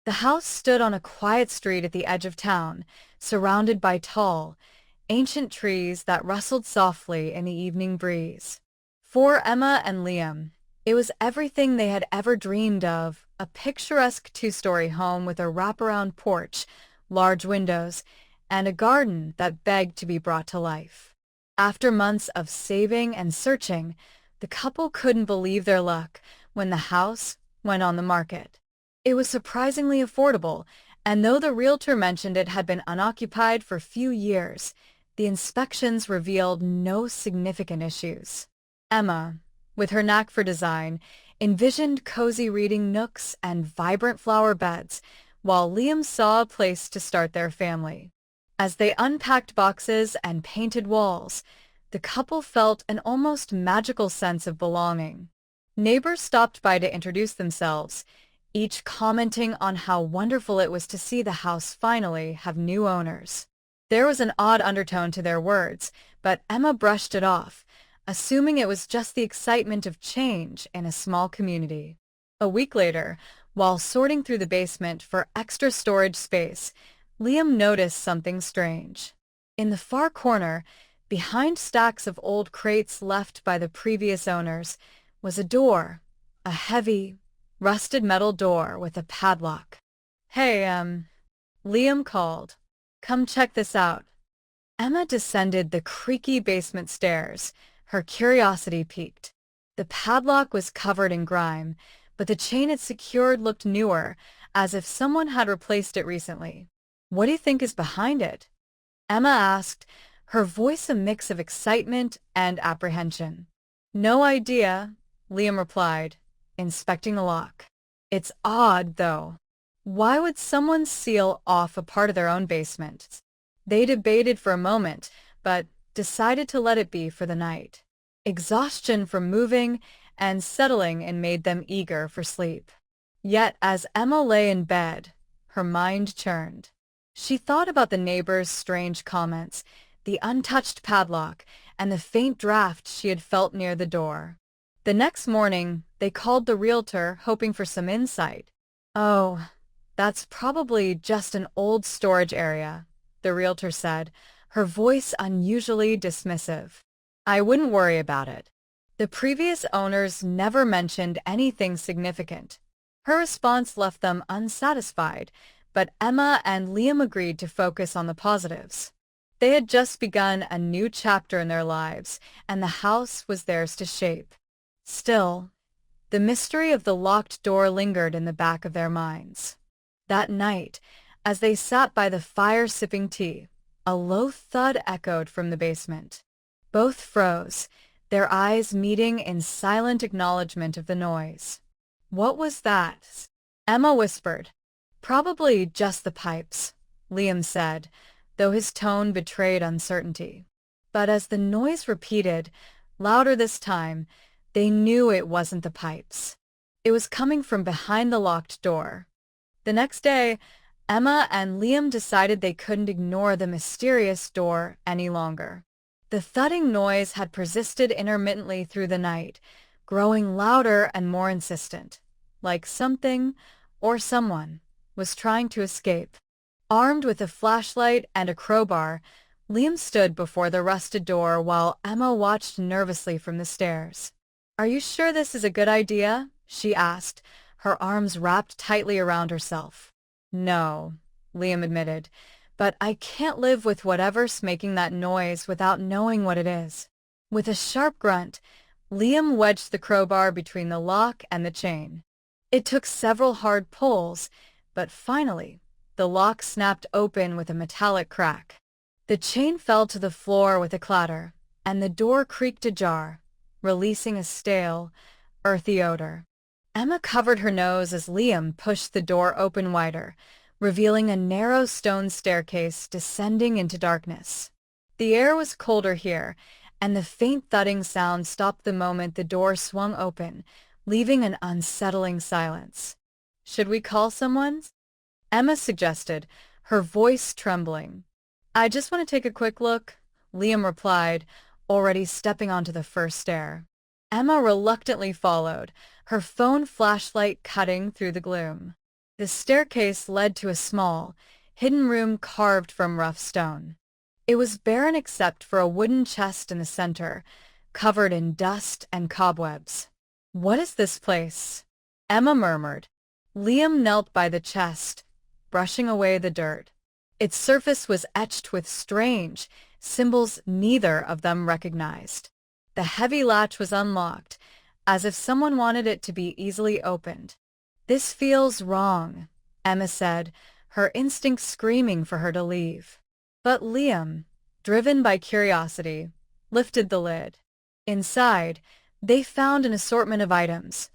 The house stood on a quiet street at the edge of town, surrounded by tall, ancient trees that rustled softly in the evening breeze. For Emma and Liam, it was everything they had ever dreamed of, a picturesque two-story home with a wraparound porch, large windows, and a garden that begged to be brought to life. After months of saving and searching, the couple couldn't believe their luck when the house went on the market. It was surprisingly affordable, and though the realtor mentioned it had been unoccupied for a few years, the inspections revealed no significant issues. Emma, with her knack for design, envisioned cozy reading nooks and vibrant flower beds, while Liam saw a place to start their family. As they unpacked boxes and painted walls, the couple felt an almost magical sense of belonging. Neighbors stopped by to introduce themselves, each commenting on how wonderful it was to see the house finally have new owners. There was an odd undertone to their words, but Emma brushed it off, assuming it was just the excitement of change in a small community. A week later, while sorting through the basement for extra storage space, Liam noticed something strange. In the far corner, behind stacks of old crates left by the previous owners, was a door, a heavy, rusted metal door with a padlock. "Hey, Liam called. Come check this out." Emma descended the creaky basement stairs, her curiosity piqued. The padlock was covered in grime, but the chain it secured looked newer, as if someone had replaced it recently. "What do you think is behind it?" Emma asked, her voice a mix of excitement and apprehension. "No idea," Liam replied, inspecting the lock. "It's odd, though. Why would someone seal off a part of their own basement?" They debated for a moment, but decided to let it be for the night. Exhaustion from moving and settling in made them eager for sleep. Yet as Emma lay in bed, her mind churned. She thought about the neighbors' strange comments, the untouched padlock, and the faint draft she had felt near the door. The next morning, they called the realtor, hoping for some insight. "Oh, that's probably just an old storage area," the realtor said, her voice unusually dismissive. "I wouldn't worry about it. The previous owners never mentioned anything significant." Her response left them unsatisfied, but Emma and Liam agreed to focus on the positives. They had just begun a new chapter in their lives, and the house was theirs to shape. Still, the mystery of the locked door lingered in the back of their minds. That night, as they sat by the fire sipping tea, a low thud echoed from the basement. Both froze, their eyes meeting in silent acknowledgement of the noise. "What was that?" Emma whispered. "Probably just the pipes," Liam said, though his tone betrayed uncertainty. But as the noise repeated, louder this time, they knew it wasn't the pipes. It was coming from behind the locked door. The next day, Emma and Liam decided they couldn't ignore the mysterious door any longer. The thudding noise had persisted intermittently through the night, growing louder and more insistent, like something, or someone, was trying to escape. Armed with a flashlight and a crowbar, Liam stood before the rusted door while Emma watched nervously from the stairs. "Are you sure this is a good idea?" she asked, her arms wrapped tightly around herself. "No," Liam admitted, "but I can't live with whatever's making that noise without knowing what it is." With a sharp grunt, Liam wedged the crowbar between the lock and the chain. It took several hard pulls, but finally, the lock snapped open with a metallic crack. The chain fell to the floor with a clatter, and the door creaked ajar, releasing a stale, earthy odor. Emma covered her nose as Liam pushed the door open wider, revealing a narrow stone staircase descending into darkness. The air was colder here, and the faint thudding sound stopped the moment the door swung open, leaving an unsettling silence. "Should we call someone?" Emma suggested, her voice trembling. "I just want to take a quick look," Liam replied, already stepping onto the first stair. Emma reluctantly followed, her phone flashlight cutting through the gloom. The staircase led to a small, hidden room carved from rough stone. It was barren except for a wooden chest in the center, covered in dust and cobwebs. "What is this place?" Emma murmured. Liam knelt by the chest, brushing away the dirt. Its surface was etched with strange symbols neither of them recognized. The heavy latch was unlocked, as if someone wanted it to be easily opened. "This feels wrong," Emma said, her instincts screaming for her to leave. But Liam, driven by curiosity, lifted the lid. Inside, they found an assortment of items: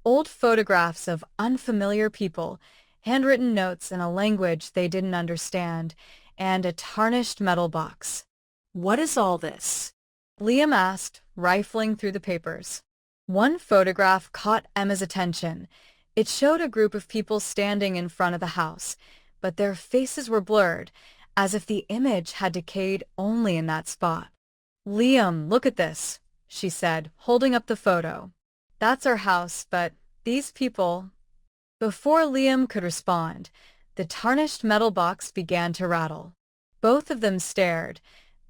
old photographs of unfamiliar people, handwritten notes in a language they didn't understand, and a tarnished metal box. "What is all this?" Liam asked, rifling through the papers. One photograph caught Emma's attention. It showed a group of people standing in front of the house, but their faces were blurred, as if the image had decayed only in that spot. "Liam, look at this," she said, holding up the photo. "That's our house, but these people—" Before Liam could respond, the tarnished metal box began to rattle. Both of them stared,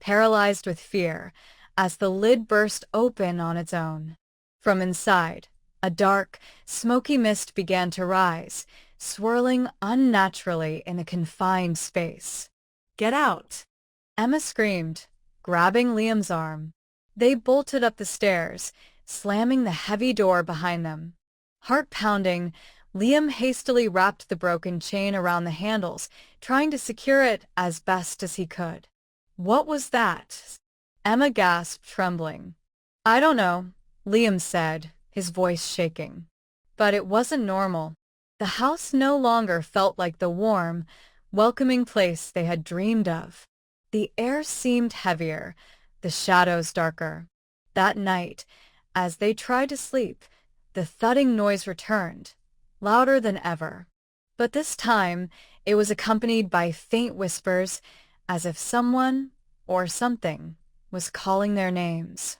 paralyzed with fear, as the lid burst open on its own. From inside, a dark, smoky mist began to rise, swirling unnaturally in a confined space. "Get out!" Emma screamed, grabbing Liam's arm. They bolted up the stairs, slamming the heavy door behind them. Heart pounding, Liam hastily wrapped the broken chain around the handles, trying to secure it as best as he could. "What was that?" Emma gasped, trembling. "I don't know," Liam said, his voice shaking. But it wasn't normal. The house no longer felt like the warm, welcoming place they had dreamed of. The air seemed heavier, the shadows darker. That night, as they tried to sleep, the thudding noise returned, louder than ever. But this time, it was accompanied by faint whispers, as if someone, or something, was calling their names.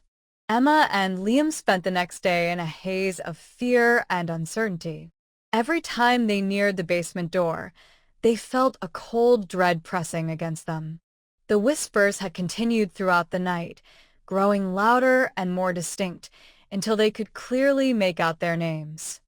Emma and Liam spent the next day in a haze of fear and uncertainty. Every time they neared the basement door, they felt a cold dread pressing against them. The whispers had continued throughout the night, growing louder and more distinct until they could clearly make out their names.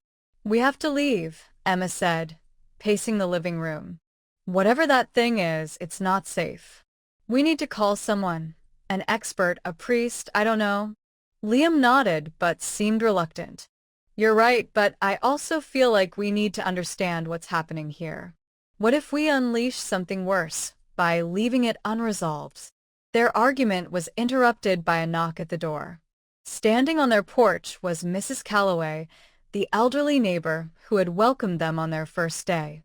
"We have to leave," Emma said, pacing the living room. "Whatever that thing is, it's not safe. We need to call someone, an expert, a priest, I don't know." Liam nodded but seemed reluctant. "You're right, but I also feel like we need to understand what's happening here. What if we unleash something worse by leaving it unresolved?" Their argument was interrupted by a knock at the door. Standing on their porch was Mrs. Calloway, the elderly neighbor who had welcomed them on their first day.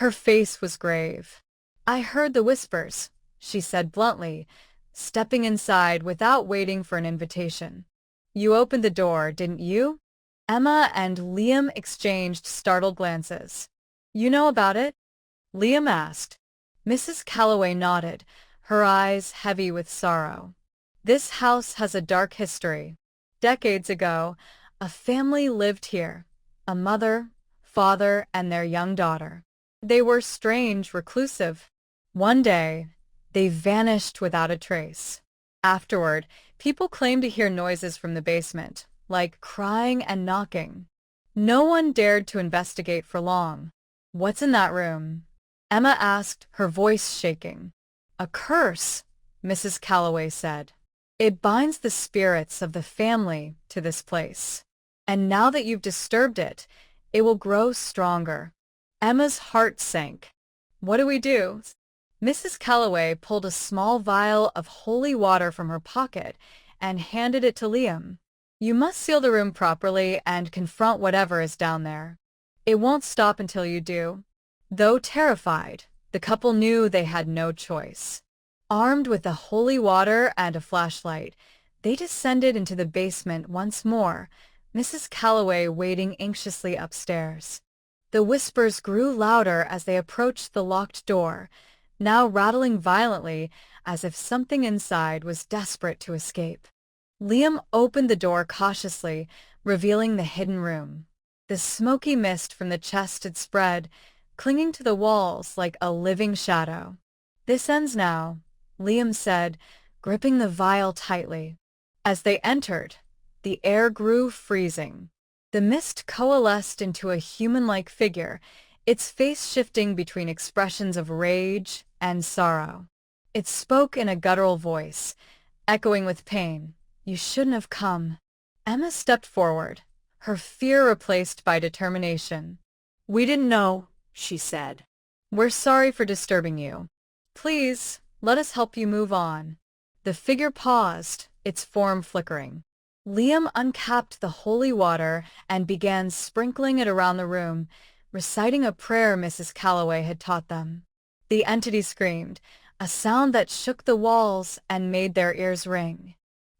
Her face was grave. "I heard the whispers," she said bluntly, stepping inside without waiting for an invitation. "You opened the door, didn't you?" Emma and Liam exchanged startled glances. "You know about it?" Liam asked. Mrs. Calloway nodded, her eyes heavy with sorrow. "This house has a dark history. Decades ago, a family lived here, a mother, father, and their young daughter. They were strange, reclusive. One day, they vanished without a trace. Afterward, people claimed to hear noises from the basement, like crying and knocking. No one dared to investigate for long." "What's in that room?" Emma asked, her voice shaking. "A curse," Mrs. Calloway said. "It binds the spirits of the family to this place. And now that you've disturbed it, it will grow stronger." Emma's heart sank. "What do we do?" Mrs. Calloway pulled a small vial of holy water from her pocket and handed it to Liam. "You must seal the room properly and confront whatever is down there. It won't stop until you do." Though terrified, the couple knew they had no choice. Armed with the holy water and a flashlight, they descended into the basement once more, Mrs. Calloway waiting anxiously upstairs. The whispers grew louder as they approached the locked door, now rattling violently as if something inside was desperate to escape. Liam opened the door cautiously, revealing the hidden room. The smoky mist from the chest had spread, clinging to the walls like a living shadow. "This ends now," Liam said, gripping the vial tightly. As they entered, the air grew freezing. The mist coalesced into a human-like figure, its face shifting between expressions of rage and sorrow. It spoke in a guttural voice, echoing with pain. "You shouldn't have come." Emma stepped forward, her fear replaced by determination. "We didn't know," she said. "We're sorry for disturbing you. Please, let us help you move on." The figure paused, its form flickering. Liam uncapped the holy water and began sprinkling it around the room, reciting a prayer Mrs. Calloway had taught them. The entity screamed, a sound that shook the walls and made their ears ring.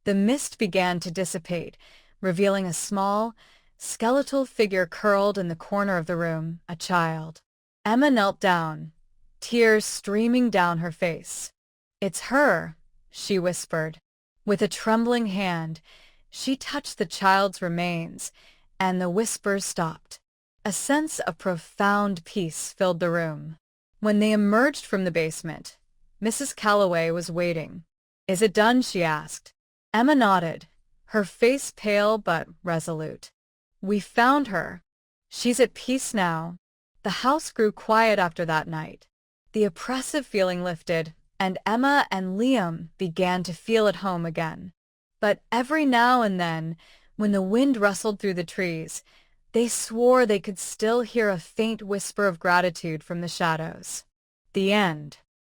The mist began to dissipate, revealing a small, skeletal figure curled in the corner of the room, a child. Emma knelt down, tears streaming down her face. "It's her," she whispered. With a trembling hand, she touched the child's remains, and the whispers stopped. A sense of profound peace filled the room. When they emerged from the basement, Mrs. Calloway was waiting. "Is it done?" she asked. Emma nodded, her face pale but resolute. "We found her. She's at peace now." The house grew quiet after that night. The oppressive feeling lifted, and Emma and Liam began to feel at home again. But every now and then, when the wind rustled through the trees, they swore they could still hear a faint whisper of gratitude from the shadows. The end.